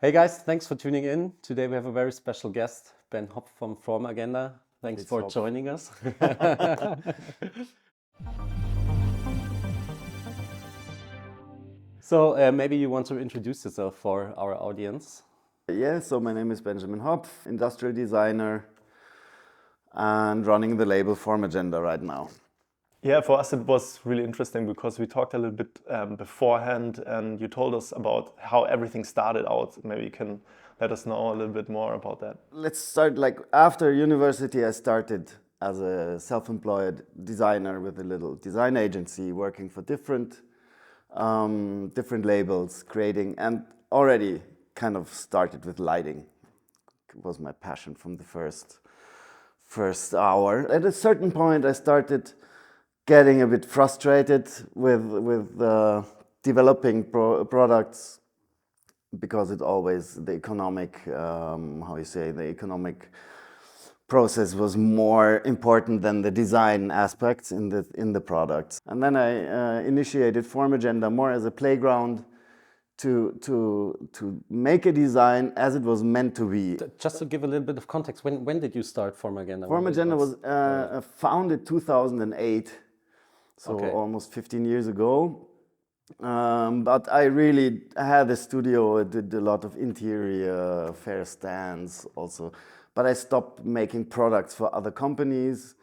Hey guys, thanks for tuning in. Today we have a very special guest, Ben Hop from Formagenda. Thanks for joining us. So maybe you want to introduce yourself for our audience. Yeah, so my name is Benjamin Hopf, industrial designer and running the label Formagenda right now. Yeah, for us it was really interesting because we talked a little bit beforehand and you told us about how everything started out. Maybe you can let us know a little bit more about that. Let's start after university I started as a self-employed designer with a little design agency working for different labels, creating, and already kind of started with lighting. It was my passion from the first hour. At a certain point I started getting a bit frustrated with developing products because it always the economic the economic process was more important than the design aspects in the products. And then I initiated Formagenda more as a playground to make a design as it was meant to be. Just to give a little bit of context, when did you start Formagenda? Formagenda was founded 2008, so almost 15 years ago. But I really had a studio, I did a lot of interior, fair stands also. But I stopped making products for other companies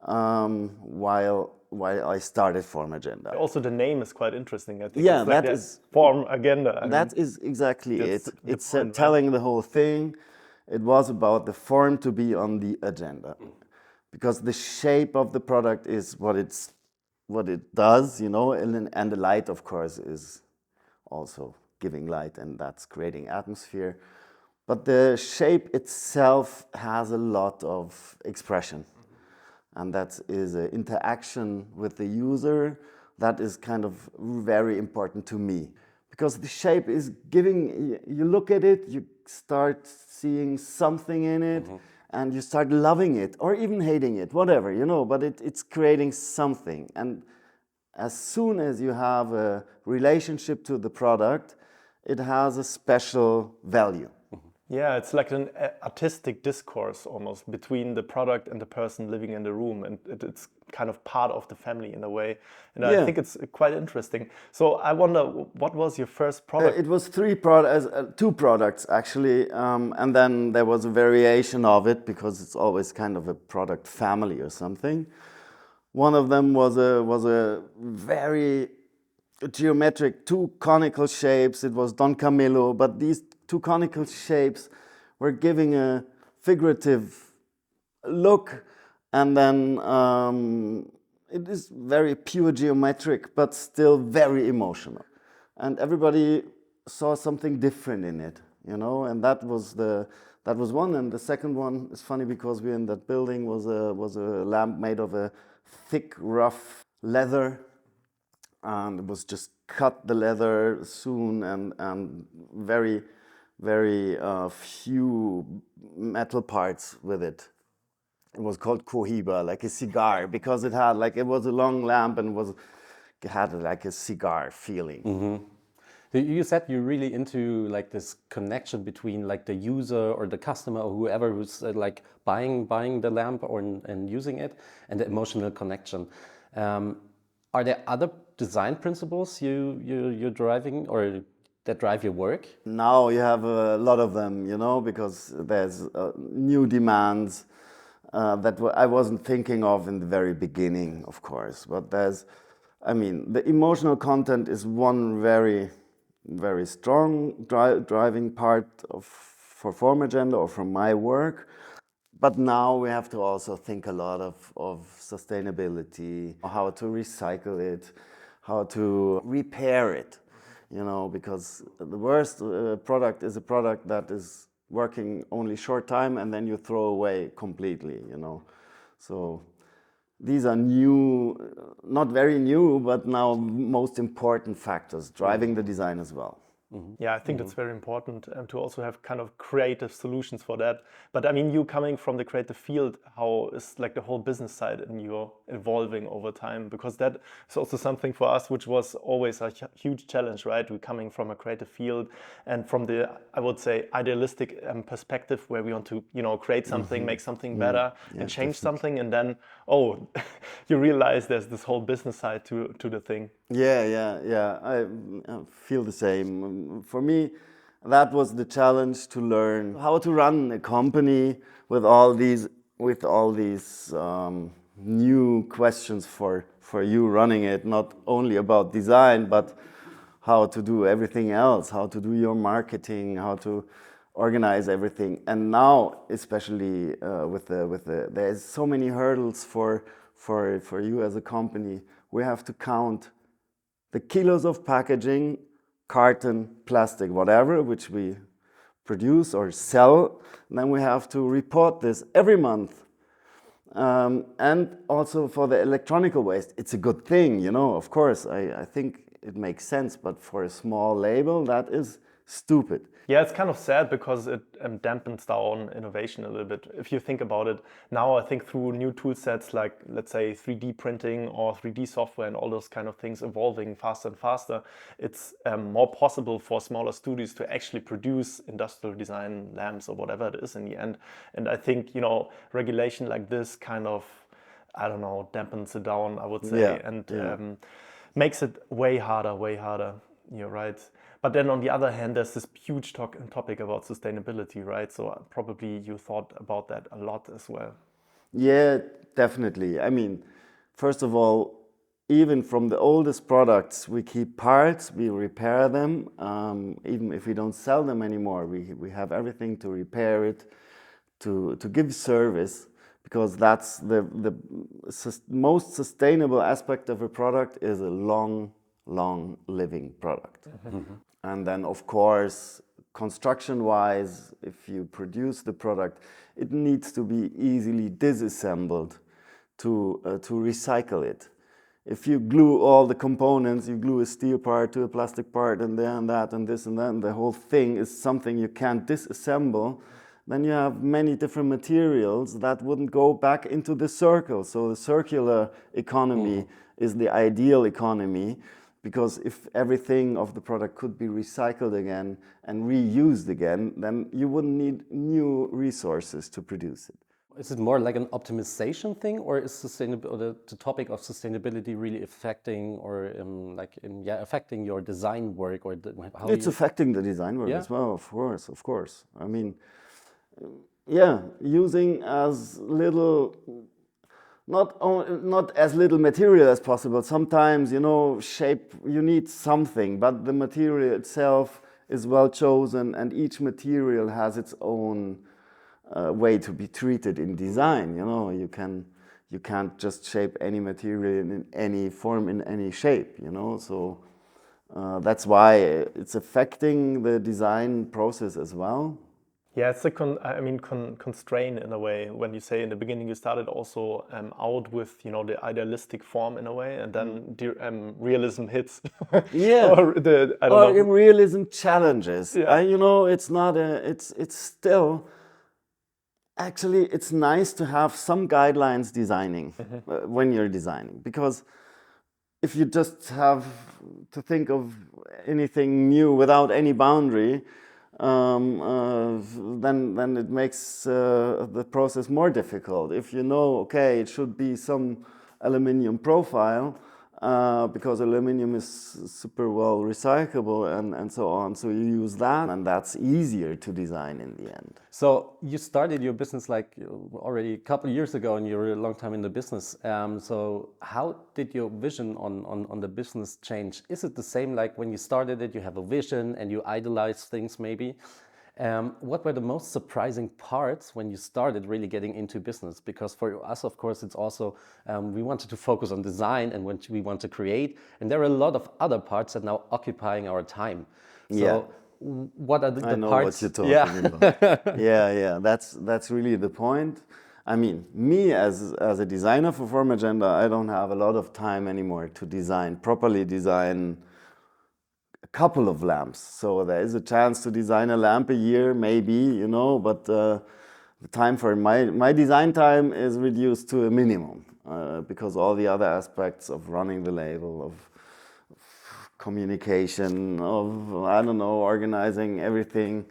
while I started Formagenda. Also, the name is quite interesting. I think yeah, it's like that is Formagenda. That is exactly it. It's telling the whole thing. It was about the form to be on the agenda, because the shape of the product is what it does, you know, and the light, of course, is also giving light, and that's creating atmosphere. But the shape itself has a lot of expression, and that is an interaction with the user that is kind of very important to me. Because the shape is giving, you look at it, you start seeing something in it, and you start loving it, or even hating it, whatever, you know, but it's creating something. And as soon as you have a relationship to the product, it has a special value. Yeah, it's like an artistic discourse almost between the product and the person living in the room, and it's kind of part of the family in a way. And I think it's quite interesting. So I wonder, what was your first product? It was two products actually, and then there was a variation of it because it's always kind of a product family or something. One of them was a very geometric, two conical shapes. It was Don Camillo, but these two conical shapes were giving a figurative look, and then it is very pure geometric, but still very emotional. And everybody saw something different in it, you know. And that was one. And the second one is funny because we in that building was a lamp made of a thick, rough leather. And it was just cut the leather soon, and very few metal parts with it. It was called Cohiba, like a cigar, because it was a long lamp and it had like a cigar feeling. You said you're really into like this connection between like the user or the customer or whoever who's like buying the lamp and using it, and the emotional connection. Are there other design principles you're driving or that drive your work? Now you have a lot of them, you know, because there's new demands that I wasn't thinking of in the very beginning, of course. But the emotional content is one very strong driving part for Formagenda or from my work. But now we have to also think a lot of sustainability, how to recycle it, how to repair it, you know, because the worst product is a product that is working only short time and then you throw away completely, you know. So these are new, not very new, but now most important factors driving the design as well. Yeah, I think that's very important to also have kind of creative solutions for that. But I mean, you coming from the creative field, how is like the whole business side in you evolving over time? Because that is also something for us, which was always a huge challenge, right? We're coming from a creative field and from the, I would say, idealistic perspective where we want to, you know, create something, make something better and change something. And then, oh, you realize there's this whole business side to the thing. Yeah. I feel the same. For me, that was the challenge, to learn how to run a company with all these new questions for you running it. Not only about design, but how to do everything else, how to do your marketing, how to organize everything. And now, especially there's so many hurdles for you as a company. We have to count the kilos of packaging, carton, plastic, whatever, which we produce or sell. And then we have to report this every month. And also for the electronical waste, it's a good thing, you know, of course, I think it makes sense, but for a small label, that is stupid. Yeah, it's kind of sad because it dampens down innovation a little bit. If you think about it, now I think through new tool sets like, let's say, 3D printing or 3D software and all those kind of things evolving faster and faster, it's more possible for smaller studios to actually produce industrial design lamps or whatever it is in the end. And I think, you know, regulation like this kind of, I don't know, dampens it down, I would say, makes it way harder. You're right. But then on the other hand, there's this huge topic about sustainability, right? So probably you thought about that a lot as well. Yeah, definitely. I mean, first of all, even from the oldest products, we keep parts, we repair them. Even if we don't sell them anymore, we have everything to repair it, to give service, because that's the most sustainable aspect of a product, is a long living product. And then, of course, construction-wise, if you produce the product, it needs to be easily disassembled to recycle it. If you glue all the components, you glue a steel part to a plastic part, and then that, and this, and that, and the whole thing is something you can't disassemble, then you have many different materials that wouldn't go back into the circle. So the circular economy is the ideal economy. Because if everything of the product could be recycled again and reused again, then you wouldn't need new resources to produce it. Is it more like an optimization thing, or is the topic of sustainability really affecting, or affecting your design work, or how it's affecting the design work as well, of course. I mean, using as little. Not as little material as possible. Sometimes, you know, shape, you need something, but the material itself is well chosen, and each material has its own way to be treated in design. You know, you can't just shape any material in any form, in any shape, you know. So that's why it's affecting the design process as well. Yeah, it's a constraint in a way. When you say in the beginning you started also out with, you know, the idealistic form in a way, and then realism hits. Yeah. or realism challenges. Yeah. You know, it's not it's still. Actually, it's nice to have some guidelines designing when you're designing, because if you just have to think of anything new without any boundary, then it makes the process more difficult. If you know, okay, it should be some aluminum profile, because aluminum is super well recyclable and so on, so you use that, and that's easier to design in the end. So you started your business like already a couple of years ago, and you're a long time in the business. So how did your vision on the business change? Is it the same like when you started it, you have a vision and you idolize things maybe? What were the most surprising parts when you started really getting into business? Because for us, of course, it's also, we wanted to focus on design and when we want to create. And there are a lot of other parts that are now occupying our time. So what are the parts? I know what you're talking about. Yeah, that's really the point. I mean, me as a designer for Formagenda, I don't have a lot of time anymore to properly design couple of lamps. So there is a chance to design a lamp a year, maybe, you know, but the time for my design time is reduced to a minimum because all the other aspects of running the label, of communication, of, I don't know, organizing everything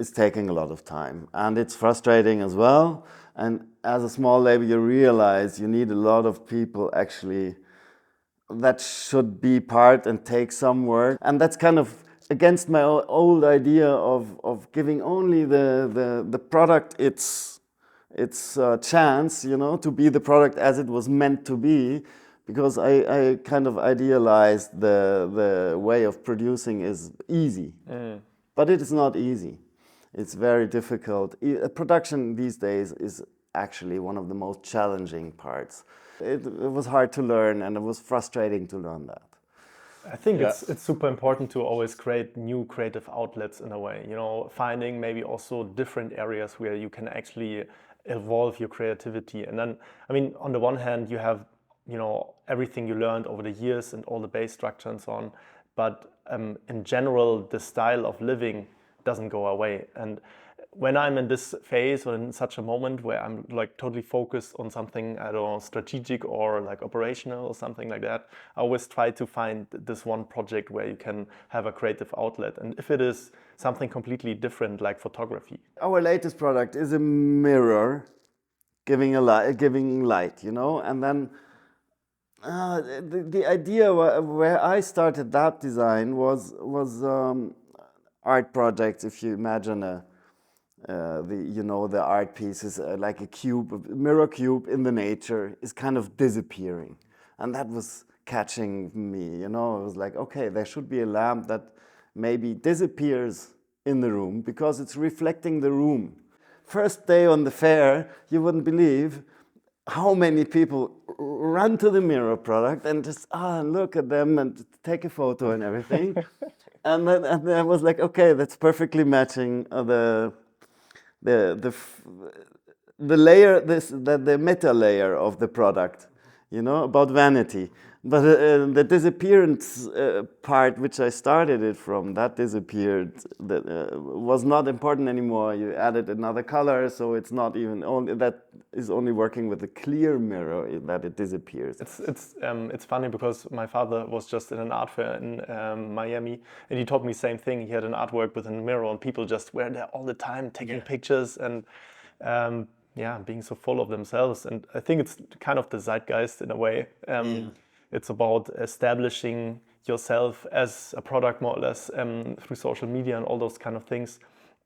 is taking a lot of time. And it's frustrating as well. And as a small label, you realize you need a lot of people actually that should be part and take some work. And that's kind of against my old idea of giving only the product its chance, you know, to be the product as it was meant to be, because I kind of idealized the way of producing is easy. But it is not easy. It's very difficult. Production these days is actually one of the most challenging parts. It was hard to learn, and it was frustrating to learn that. I think it's super important to always create new creative outlets in a way, you know, finding maybe also different areas where you can actually evolve your creativity. And then, I mean, on the one hand, you have, you know, everything you learned over the years and all the base structure and so on. But in general, the style of living doesn't go away. And when I'm in this phase or in such a moment where I'm like totally focused on something, I don't know, strategic or like operational or something like that, I always try to find this one project where you can have a creative outlet. And if it is something completely different, like photography. Our latest product is a mirror giving light, you know, and then the idea where I started that design was art projects. If you imagine the art piece is like a cube, a mirror cube in the nature is kind of disappearing, and that was catching me. You know, it was like, okay, there should be a lamp that maybe disappears in the room because it's reflecting the room. First day on the fair, you wouldn't believe how many people run to the mirror product and just look at them and take a photo and everything. and then I was like, okay, that's perfectly matching the layer, the meta layer of the product, you know, about vanity. But the disappearance part, which I started it from, that disappeared. That was not important anymore. You added another color, so it's not even only that is only working with a clear mirror that it disappears. It's funny because my father was just in an art fair in Miami, and he told me the same thing. He had an artwork with a mirror, and people just were there all the time taking pictures and. Being so full of themselves. And I think it's kind of the zeitgeist in a way. It's about establishing yourself as a product more or less through social media and all those kind of things.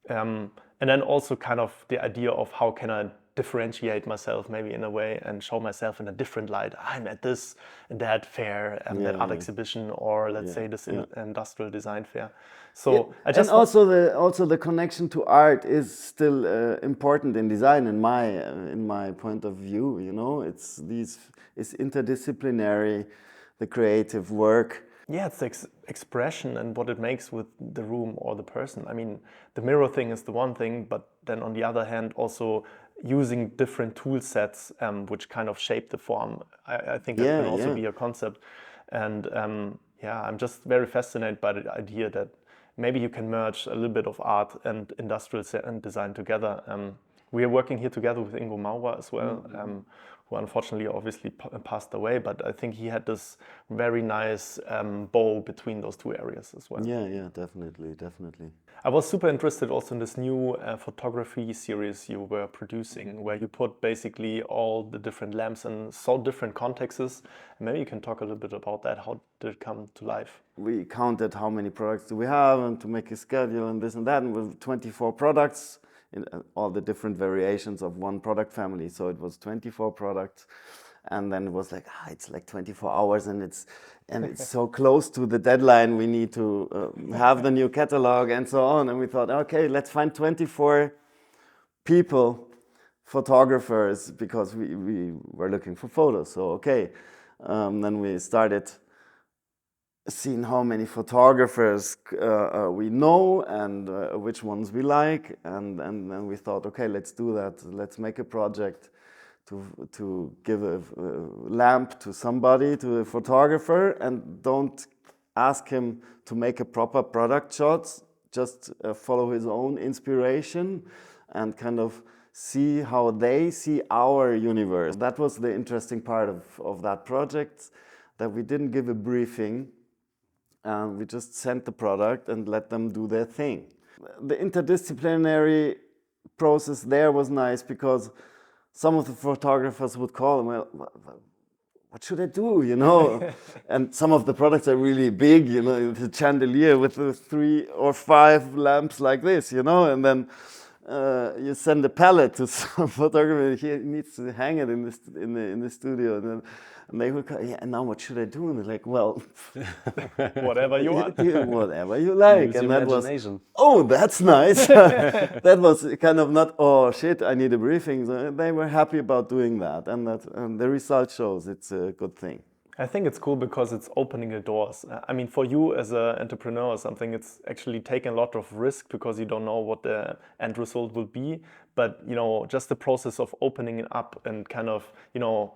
And then also kind of the idea of how can I differentiate myself maybe in a way and show myself in a different light. I'm at this and that fair, that art exhibition, or let's say this industrial design fair. So I just also the connection to art is still important in design in my point of view. You know, it's interdisciplinary, the creative work. Yeah, it's the expression and what it makes with the room or the person. I mean, the mirror thing is the one thing, but then on the other hand, also using different tool sets which kind of shape the form. I think that can also be a concept. And I'm just very fascinated by the idea that maybe you can merge a little bit of art and industrial and design together. We are working here together with Ingo Maurer as well, who unfortunately obviously passed away, but I think he had this very nice bow between those two areas as well. Yeah, definitely. I was super interested also in this new photography series you were producing, where you put basically all the different lamps in so different contexts. Maybe you can talk a little bit about that. How did it come to life? We counted how many products do we have and to make a schedule and this and that, and with 24 products in all the different variations of one product family. So it was 24 products. And then it was like, it's like 24 hours and it's so close to the deadline. We need to have the new catalog and so on. And we thought, okay, let's find 24 people, photographers, because we were looking for photos. So, okay. Then we started seeing how many photographers we know and which ones we like. And then we thought, okay, let's do that. Let's make a project to give a lamp to somebody, to a photographer, and don't ask him to make a proper product shots, just follow his own inspiration and kind of see how they see our universe. That was the interesting part of that project, that we didn't give a briefing, and we just sent the product and let them do their thing. The interdisciplinary process there was nice, because some of the photographers would call and, well, what should I do, you know? And some of the products are really big, you know, the chandelier with the 3 or 5 lamps like this, you know, and then you send a palette to some photographer, he needs to hang it in the studio, and they would go, yeah, and now what should I do? And they're like, well, whatever you want. Whatever you like. Use and your that was, imagination. oh, that's nice. That was kind of not, oh shit, I need a briefing. So they were happy about doing that, and the result shows it's a good thing. I think it's cool because it's opening the doors. I mean, for you as an entrepreneur or something, it's actually taking a lot of risk because you don't know what the end result will be. But, you know, just the process of opening it up and kind of, you know,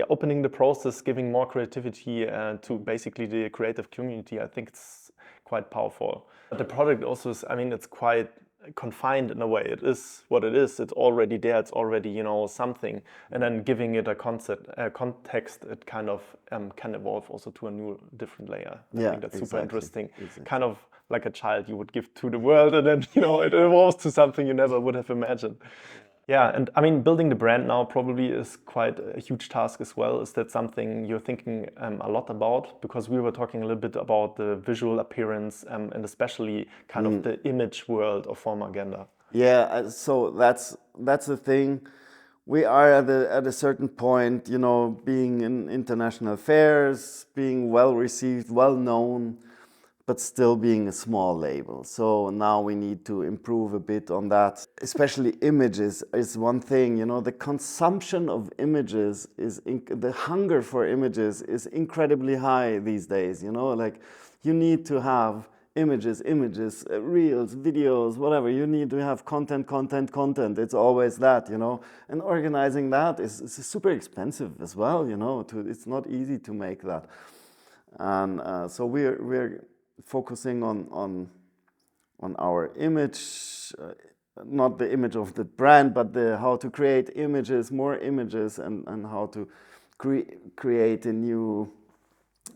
opening the process, giving more creativity to basically the creative community, I think it's quite powerful. But the product also is, I mean, it's quite confined in a way. It is what it is. It's already there. It's already, you know, something. And then giving it a context, it kind of can evolve also to a new, different layer. I think that's super interesting. Exactly. Kind of like a child you would give to the world, and then, you know, it evolves to something you never would have imagined. Yeah, and I mean, building the brand now probably is quite a huge task as well. Is that something you're thinking a lot about? Because we were talking a little bit about the visual appearance and especially kind of the image world of Formagenda. Yeah, so that's the thing. We are at a certain point, you know, being in international fairs, being well received, well known, but still being a small label. So now we need to improve a bit on that. Especially images is one thing, you know, the consumption of images the hunger for images is incredibly high these days, you know, like you need to have images, reels, videos, whatever. You need to have content. It's always that, you know, and organizing that is super expensive as well, you know, it's not easy to make that. And so we're focusing on our image, not the image of the brand, but how to create images, more images, and how to create a new,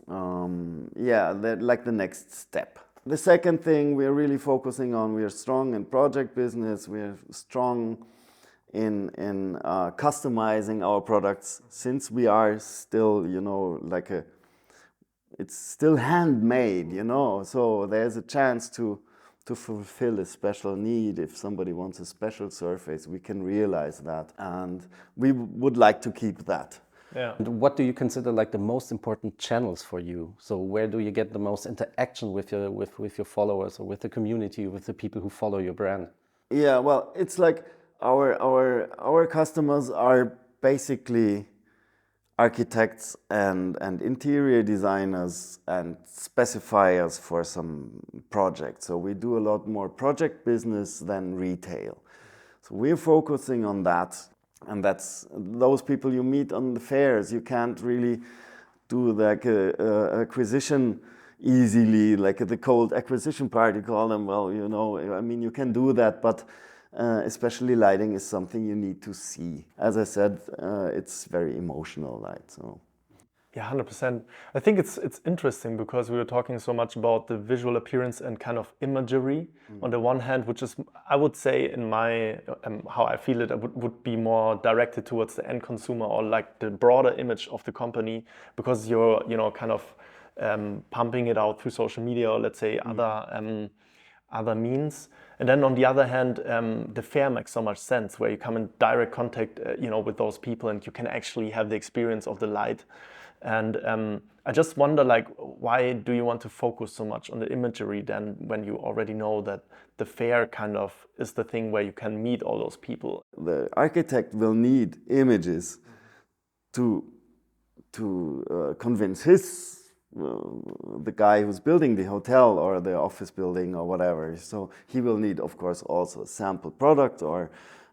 like the next step. The second thing we're really focusing on, we are strong in project business, we're strong in customizing our products, since we are still, you know, like it's still handmade, you know, so there's a chance to fulfill a special need. If somebody wants a special surface, we can realize that, and we would like to keep that. Yeah. And what do you consider like the most important channels for you? So where do you get the most interaction with your followers, or with the community, with the people who follow your brand? Yeah, well, it's like our customers are basically architects and interior designers and specifiers for some projects. So we do a lot more project business than retail. So we're focusing on that, and that's those people you meet on the fairs. You can't really do like a acquisition easily, like the cold acquisition part, you call them. Well, you know, I mean, you can do that, but especially lighting is something you need to see. As I said, it's very emotional light. So. Yeah, 100%. I think it's interesting because we were talking so much about the visual appearance and kind of imagery on the one hand, which is, I would say, in my how I feel it, I would be more directed towards the end consumer, or like the broader image of the company, because you're, you know, kind of pumping it out through social media, or let's say other means. And then on the other hand, the fair makes so much sense, where you come in direct contact, you know, with those people, and you can actually have the experience of the light. And I just wonder, like, why do you want to focus so much on the imagery then, when you already know that the fair kind of is the thing where you can meet all those people? The architect will need images to convince the guy who's building the hotel or the office building or whatever. So he will need, of course, also a sample product or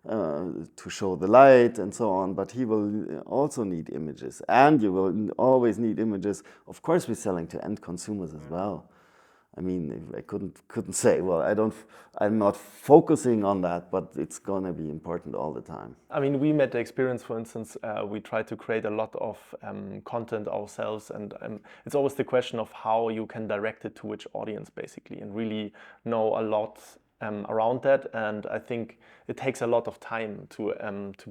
to show the light and so on, but he will also need images, and you will always need images. Of course, we're selling to end consumers as well. I mean, I couldn't say, well, I'm not focusing on that, but it's gonna be important all the time. I mean, we made the experience, for instance, we try to create a lot of content ourselves, and it's always the question of how you can direct it to which audience, basically, and really know a lot around that. And I think it takes a lot of time to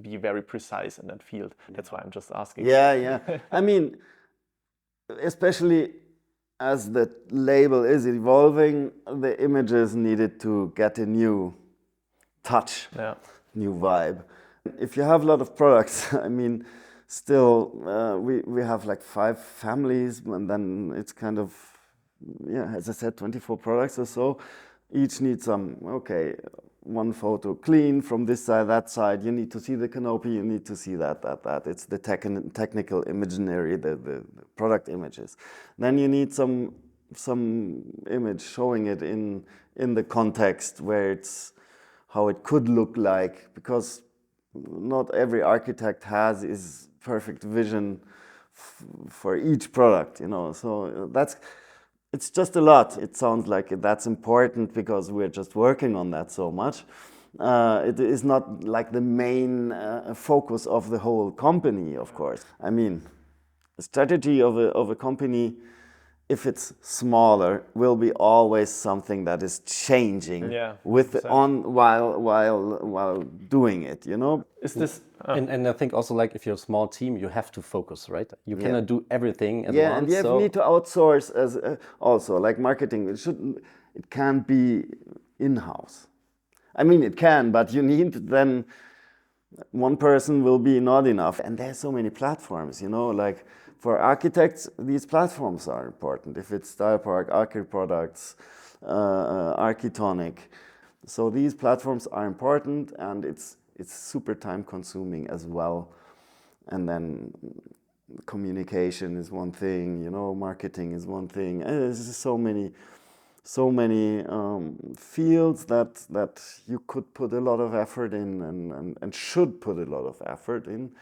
be very precise in that field. That's why I'm just asking. Yeah. I mean, especially as the label is evolving, the images needed to get a new touch, new vibe. If you have a lot of products, I mean, still, we have like 5 families, and then it's kind of, as I said, 24 products or so. Each needs some, one photo clean from this side, that side. You need to see the canopy, you need to see that. It's the technical imaginary, the product images. Then you need some image showing it in the context where it's how it could look like, because not every architect has his perfect vision for each product, So it's just a lot. It sounds like that's important because we're just working on that so much. It is not like the main focus of the whole company, of course. I mean, the strategy of a company, if it's smaller, will be always something that is changing while doing it, Is this and I think also, like, if you're a small team, you have to focus, right? You cannot do everything at once. And you need to outsource as also like marketing. It can't be in-house. I mean, it can, but you need then one person will be not enough. And there's so many platforms, like for architects, these platforms are important. If it's StylePark, ArchiProducts, Architonic. So these platforms are important, and it's super time consuming as well. And then communication is one thing, marketing is one thing. And there's just so many fields that you could put a lot of effort in and should put a lot of effort in.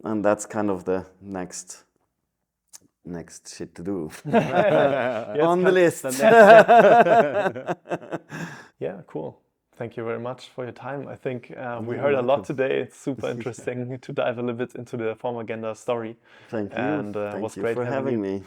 And that's kind of the next shit to do on the list. Yeah, cool. Thank you very much for your time. I think we heard a lot today. It's super interesting to dive a little bit into the Formagenda story. Thank you. And it was great for having me.